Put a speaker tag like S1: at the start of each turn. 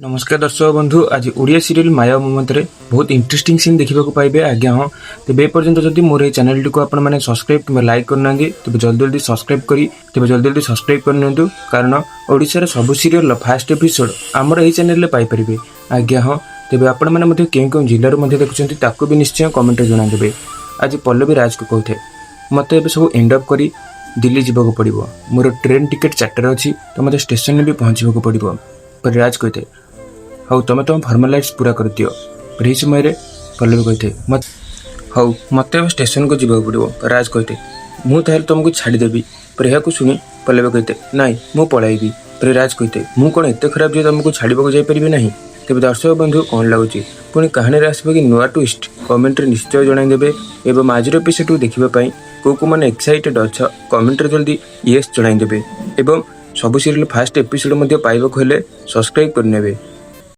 S1: नमस्कार दर्शक बंधु आज ओडिया सीरियल माया ममत रे बहुत इंटरेस्टिंग सीन देखा पाइबे आज्ञा हाँ तेज एपर्यंत जब मोर चैनल टी आप सब्सक्राइब कि लाइक करना तेज जल्दी जल्दी सब्सक्राइब करी तेज जल्दी जल्दी सब्सक्राइब करनी कारण ओडिशार सब सीरियल फास्ट एपिसोड आमर यही चैनल पाइपर आज्ञा हाँ तेज आपण मैंने क्यों जिलार देखुं भी निश्चय कमेंट जनादेवे। आज पल्लवी राज को कहते मत सब एंड अप कर दिल्ली जावाक पड़ो मोर ट्रेन टिकेट 4टार अच्छी तो मत स्टेशन में भी पहुँचवाक पड़ो पर राज कहते हाँ तुम तुम फर्मालाइट्स पूरा कर दियो। पर यही समय पल्लवी कहते हाँ मत स्टेशन को जावाक पड़ो। राज कहते मुझे तुमको छाड़देवी। पर यह शुणी पल्लवी कहते नाई मु पलैबी। पर राज कहते मु कौन एत खराब जो तुमको छाड़क जापरि ना। तेज दर्शक बंधु कौन लगुच पुणी कहानी आसपा कि नुआ ट्विस्ट कमेंट निश्चय जनईदेवे एवं आजर एपिसोड देखापी को मैंने एक्साइटेड अच्छा कमेंट जल्दी येस जनईदेवे एवं सब सीरियल फास्ट एपिसोड पाइबा हेले सब्सक्राइब करने।